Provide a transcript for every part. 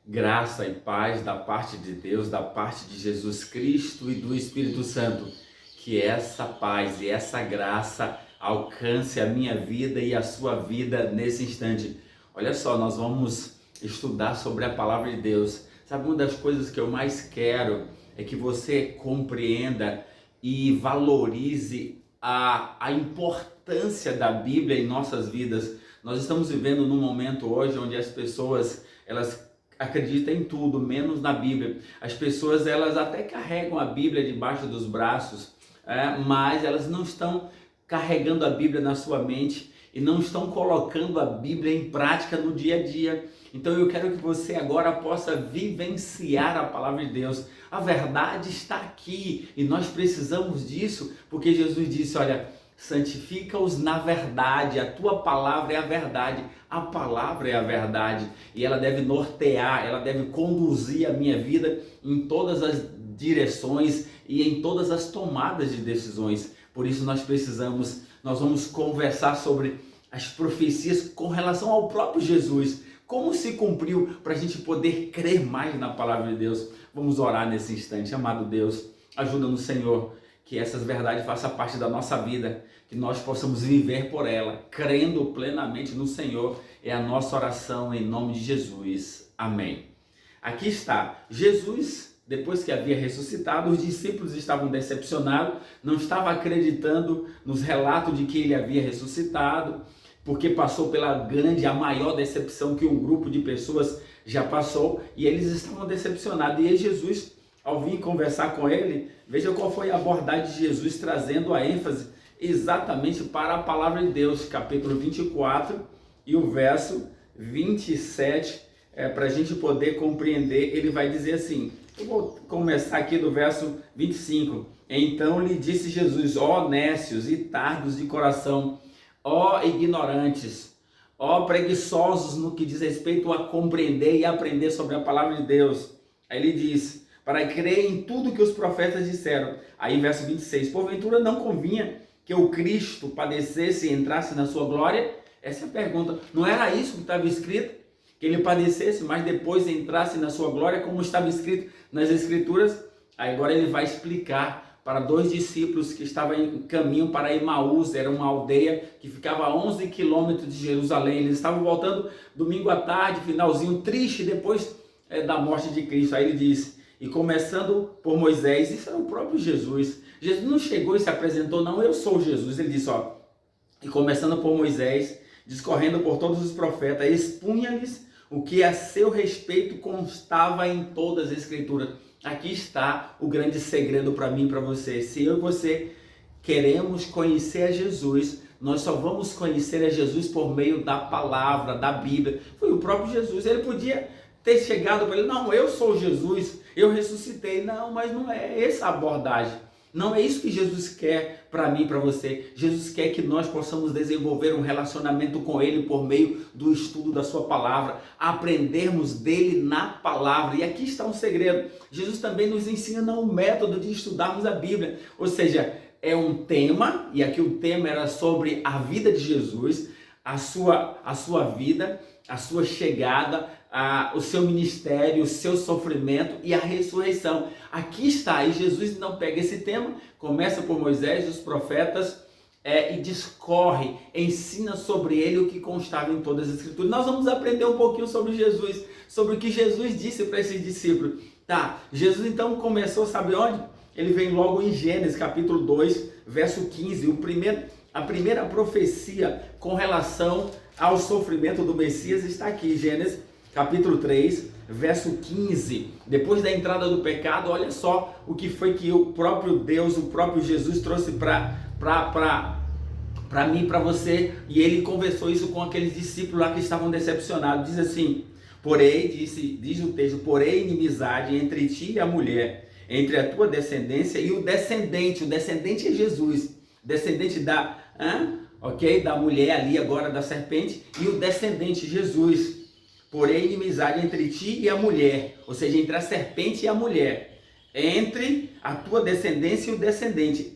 Graça e paz da parte de Deus, da parte de Jesus Cristo e do Espírito Santo. Que essa paz e essa graça alcance a minha vida e a sua vida nesse instante. Olha só, nós vamos estudar sobre a palavra de Deus. Sabe, uma das coisas que eu mais quero é que você compreenda e valorize a importância da Bíblia em nossas vidas. Nós estamos vivendo num momento hoje onde as pessoas, elas acreditam em tudo, menos na Bíblia. As pessoas, elas até carregam a Bíblia debaixo dos braços, mas elas não estão carregando a Bíblia na sua mente e não estão colocando a Bíblia em prática no dia a dia. Então eu quero que você agora possa vivenciar a palavra de Deus. A verdade está aqui e nós precisamos disso, porque Jesus disse, olha, santifica-os na verdade, a tua palavra é a verdade, a palavra é a verdade e ela deve nortear, ela deve conduzir a minha vida em todas as direções e em todas as tomadas de decisões. Por isso nós vamos conversar sobre as profecias com relação ao próprio Jesus, como se cumpriu, para a gente poder crer mais na palavra de Deus. Vamos orar nesse instante. Amado Deus, ajuda-nos, Senhor, que essas verdades façam parte da nossa vida, que nós possamos viver por ela, crendo plenamente no Senhor. É a nossa oração em nome de Jesus. Amém. Aqui está, Jesus, depois que havia ressuscitado, os discípulos estavam decepcionados, não estavam acreditando nos relatos de que ele havia ressuscitado, porque passou pela grande, a maior decepção que um grupo de pessoas já passou, e eles estavam decepcionados. E aí Jesus, ao vir conversar com ele, veja qual foi a abordagem de Jesus, trazendo a ênfase exatamente para a palavra de Deus, capítulo 24 e o verso 27, para a gente poder compreender. Ele vai dizer assim, eu vou começar aqui do verso 25. Então lhe disse Jesus, ó nécios e tardos de coração, ó ignorantes, ó preguiçosos no que diz respeito a compreender e aprender sobre a palavra de Deus. Aí ele diz, para crer em tudo que os profetas disseram. Aí verso 26, porventura não convinha que o Cristo padecesse e entrasse na sua glória? Essa é a pergunta. Não era isso que estava escrito? Que ele padecesse, mas depois entrasse na sua glória, como estava escrito nas Escrituras? Aí agora ele vai explicar para dois discípulos que estavam em caminho para Emaús, era uma aldeia que ficava a 11 quilômetros de Jerusalém. Eles estavam voltando domingo à tarde, finalzinho triste, depois da morte de Cristo. Aí ele diz, e começando por Moisés, isso era o próprio Jesus. Jesus não chegou e se apresentou, não, eu sou Jesus. Ele disse, ó, e começando por Moisés, discorrendo por todos os profetas, expunha-lhes o que a seu respeito constava em todas as Escrituras. Aqui está o grande segredo para mim e para você. Se eu e você queremos conhecer a Jesus, nós só vamos conhecer a Jesus por meio da palavra, da Bíblia. Foi o próprio Jesus. Ele podia ter chegado para ele, não, eu sou Jesus, eu ressuscitei. Não, mas não é essa a abordagem. Não é isso que Jesus quer para mim e para você. Jesus quer que nós possamos desenvolver um relacionamento com Ele por meio do estudo da sua palavra, aprendermos dele na palavra. E aqui está um segredo. Jesus também nos ensina um método de estudarmos a Bíblia. Ou seja, é um tema, e aqui o tema era sobre a vida de Jesus, a sua vida, a sua chegada, o seu ministério, o seu sofrimento e a ressurreição. Aqui está, e Jesus não pega esse tema, começa por Moisés, os profetas, e discorre, ensina sobre ele o que constava em todas as Escrituras. Nós vamos aprender um pouquinho sobre Jesus, sobre o que Jesus disse para esses discípulos. Tá, Jesus então começou, sabe onde? Ele vem logo em Gênesis capítulo 2, verso 15, a primeira profecia com relação ao sofrimento do Messias está aqui, Gênesis capítulo 3, verso 15. Depois da entrada do pecado, olha só o que foi que o próprio Deus, o próprio Jesus trouxe para mim e para você. E ele conversou isso com aqueles discípulos lá que estavam decepcionados. Diz assim, porém, diz o texto, porém inimizade entre ti e a mulher, entre a tua descendência e o descendente é Jesus, descendente da mulher ali agora, da serpente, e o descendente Jesus. Porém, inimizade entre ti e a mulher, ou seja, entre a serpente e a mulher, entre a tua descendência e o descendente.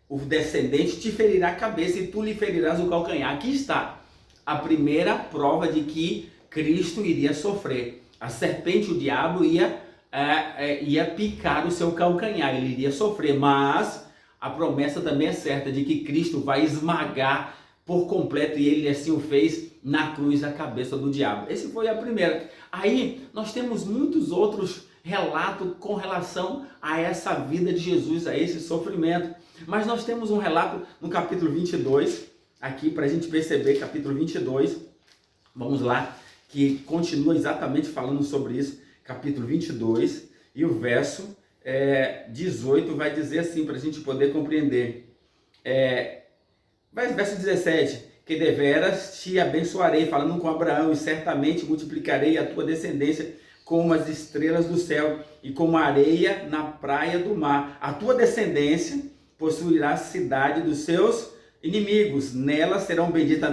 O descendente, te ferirá a cabeça e tu lhe ferirás o calcanhar. Aqui está a primeira prova de que Cristo iria sofrer. A serpente, o diabo, ia picar o seu calcanhar, ele iria sofrer, mas a promessa também é certa de que Cristo vai esmagar por completo, e ele assim o fez na cruz, a cabeça do diabo. Essa foi a primeira. Aí nós temos muitos outros relatos com relação a essa vida de Jesus, a esse sofrimento. Mas nós temos um relato no capítulo 22, aqui para a gente perceber, capítulo 22, vamos lá, que continua exatamente falando sobre isso, capítulo 22, e o verso 18 vai dizer assim, para a gente poder compreender. Verso 17, que deveras te abençoarei, falando com Abraão, e certamente multiplicarei a tua descendência como as estrelas do céu e como a areia na praia do mar. A tua descendência possuirá a cidade dos seus inimigos, nelas serão benditas,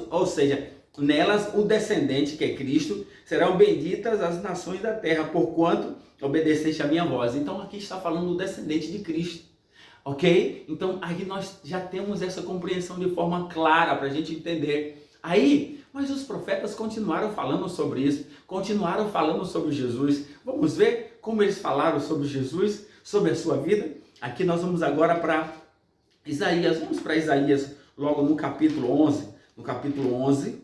ou seja, nelas o descendente, que é Cristo, serão benditas as nações da terra, porquanto obedeceste a minha voz. Então aqui está falando do descendente de Cristo. Ok? Então aí nós já temos essa compreensão de forma clara para a gente entender. Mas os profetas continuaram falando sobre isso, continuaram falando sobre Jesus. Vamos ver como eles falaram sobre Jesus, sobre a sua vida? Aqui nós vamos agora para Isaías. Vamos para Isaías, logo no capítulo 11. No capítulo 11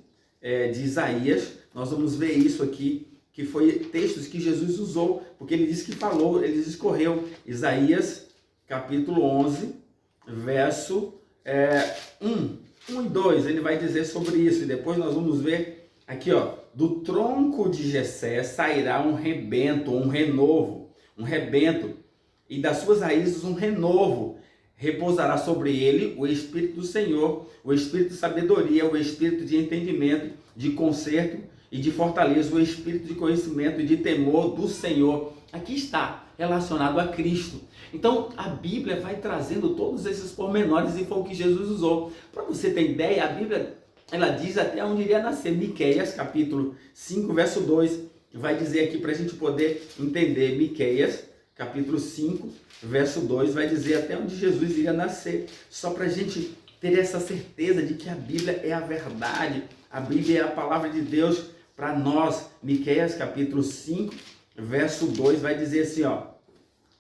de Isaías, nós vamos ver isso aqui, que foi textos que Jesus usou, porque ele disse que falou, ele discorreu. Isaías, capítulo 11, verso 1 e 2, ele vai dizer sobre isso, e depois nós vamos ver aqui, do tronco de Jessé sairá um rebento, um rebento, e das suas raízes um renovo, repousará sobre ele o Espírito do Senhor, o Espírito de sabedoria, o Espírito de entendimento, de conserto e de fortaleza, o Espírito de conhecimento e de temor do Senhor. Aqui está relacionado a Cristo. Então a Bíblia vai trazendo todos esses pormenores, e foi o que Jesus usou. Para você ter ideia, a Bíblia ela diz até onde iria nascer. Miqueias, capítulo 5, verso 2, vai dizer aqui para a gente poder entender. Miqueias, capítulo 5, verso 2, vai dizer até onde Jesus iria nascer. Só para a gente ter essa certeza de que a Bíblia é a verdade, a Bíblia é a palavra de Deus para nós. Miqueias, capítulo 5, verso 2, vai dizer assim,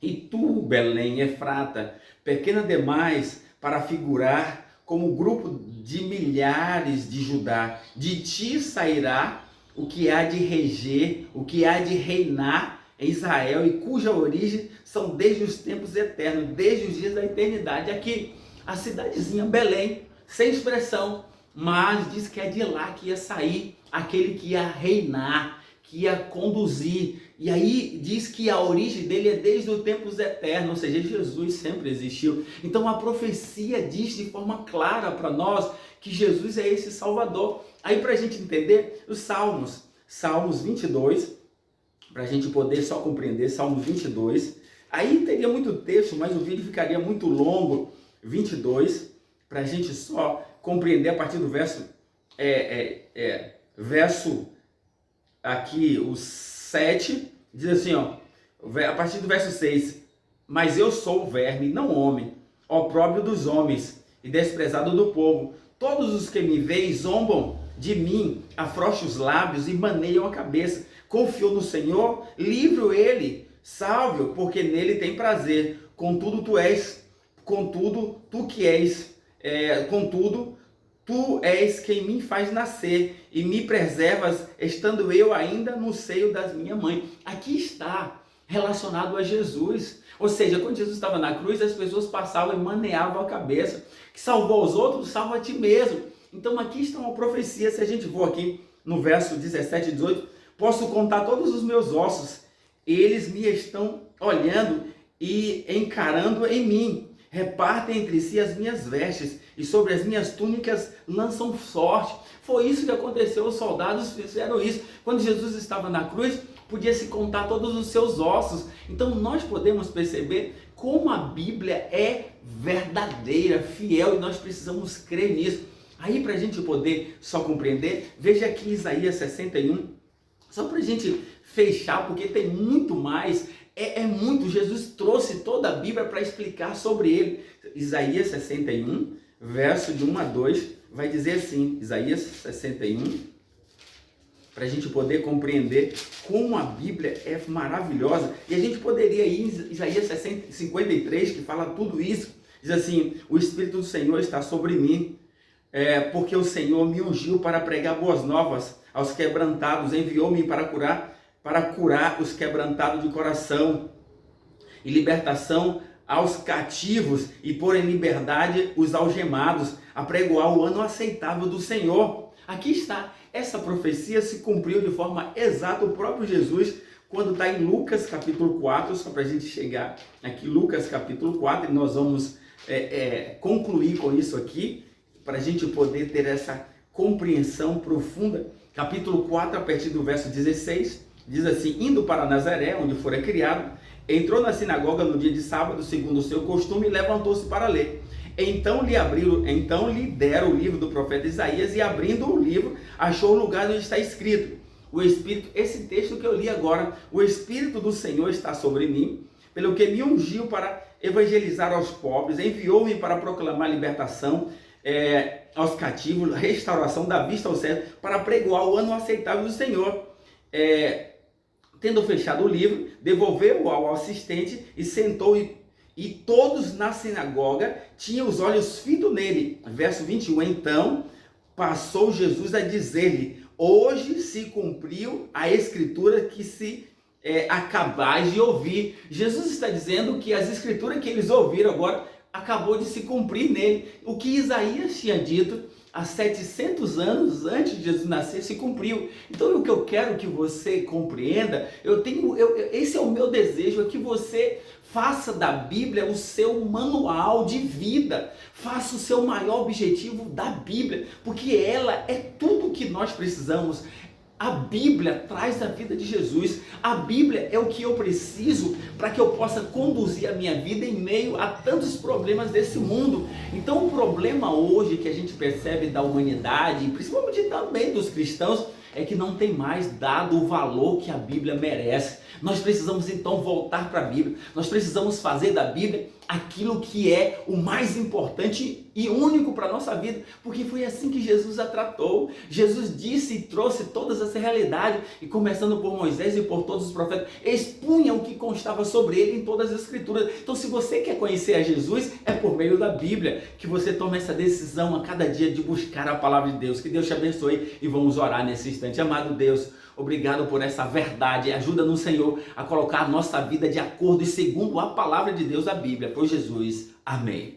e tu, Belém, Efrata, pequena demais para figurar como grupo de milhares de Judá, de ti sairá o que há de reger, o que há de reinar em Israel, e cuja origem são desde os tempos eternos, desde os dias da eternidade. Aqui, a cidadezinha Belém, sem expressão, mas diz que é de lá que ia sair aquele que ia reinar, que ia conduzir. E aí diz que a origem dele é desde os tempos eternos, ou seja, Jesus sempre existiu. Então a profecia diz de forma clara para nós que Jesus é esse Salvador. Aí para a gente entender os Salmos 22, para a gente poder só compreender, Salmos 22, aí teria muito texto, mas o vídeo ficaria muito longo. 22, para a gente só compreender a partir do verso aqui, o 7, diz assim, a partir do verso 6, mas eu sou o verme, não homem, opróbrio dos homens e desprezado do povo. Todos os que me veem zombam de mim, afrouxam os lábios e maneiam a cabeça. Confio no Senhor, livre-o ele, salve-o, porque nele tem prazer. Contudo, tu és quem me faz nascer e me preservas, estando eu ainda no seio da minha mãe. Aqui está relacionado a Jesus. Ou seja, quando Jesus estava na cruz, as pessoas passavam e maneavam a cabeça. Que salvou os outros, salva a ti mesmo. Então aqui está uma profecia. Se a gente for aqui no verso 17 e 18, posso contar todos os meus ossos. Eles me estão olhando e encarando em mim. Repartem entre si as minhas vestes e sobre as minhas túnicas lançam sorte. Foi isso que aconteceu, os soldados fizeram isso. Quando Jesus estava na cruz, podia-se contar todos os seus ossos. Então nós podemos perceber como a Bíblia é verdadeira, fiel, e nós precisamos crer nisso. Aí para a gente poder só compreender, veja aqui Isaías 61, só para a gente fechar, porque tem muito mais. Muito, Jesus trouxe toda a Bíblia para explicar sobre ele. Isaías 61, verso de 1 a 2, vai dizer assim, Isaías 61, para a gente poder compreender como a Bíblia é maravilhosa. E a gente poderia ir em Isaías 53, que fala tudo isso. Diz assim: o Espírito do Senhor está sobre mim, porque o Senhor me ungiu para pregar boas novas aos quebrantados, enviou-me para curar os quebrantados de coração, e libertação aos cativos, e pôr em liberdade os algemados, a pregoar o ano aceitável do Senhor. Aqui está, essa profecia se cumpriu de forma exata. O próprio Jesus, quando está em Lucas capítulo 4, só para a gente chegar aqui, Lucas capítulo 4, e nós vamos concluir com isso aqui, para a gente poder ter essa compreensão profunda. Capítulo 4, a partir do verso 16, diz assim: indo para Nazaré, onde fora criado, entrou na sinagoga no dia de sábado, segundo o seu costume, e levantou-se para ler. Então lhe deram o livro do profeta Isaías, e abrindo o livro, achou o lugar onde está escrito: o Espírito, esse texto que eu li agora, o Espírito do Senhor está sobre mim, pelo que me ungiu para evangelizar aos pobres, enviou-me para proclamar libertação aos cativos, restauração da vista aos cegos, para pregoar o ano aceitável do Senhor. Tendo fechado o livro, devolveu-o ao assistente e sentou, e todos na sinagoga tinham os olhos fitos nele. Verso 21, então passou Jesus a dizer-lhe: hoje se cumpriu a escritura que acabais de ouvir. Jesus está dizendo que as escrituras que eles ouviram agora acabou de se cumprir nele. O que Isaías tinha dito há 700 anos antes de Jesus nascer se cumpriu. Então o que eu quero que você compreenda, esse é o meu desejo, é que você faça da Bíblia o seu manual de vida, faça o seu maior objetivo da Bíblia, porque ela é tudo o que nós precisamos. A Bíblia traz a vida de Jesus. A Bíblia é o que eu preciso para que eu possa conduzir a minha vida em meio a tantos problemas desse mundo. Então o problema hoje que a gente percebe da humanidade, principalmente também dos cristãos, é que não tem mais dado o valor que a Bíblia merece. Nós precisamos então voltar para a Bíblia. Nós precisamos fazer da Bíblia aquilo que é o mais importante e único para a nossa vida, porque foi assim que Jesus a tratou. Jesus disse e trouxe todas essa realidade, e começando por Moisés e por todos os profetas, expunha o que constava sobre ele em todas as escrituras. Então, se você quer conhecer a Jesus, é por meio da Bíblia que você toma essa decisão a cada dia de buscar a palavra de Deus. Que Deus te abençoe, e vamos orar nesse instante. Amado Deus, obrigado por essa verdade. Ajuda-nos, Senhor, a colocar a nossa vida de acordo e segundo a palavra de Deus, a Bíblia. Por Jesus. Amém.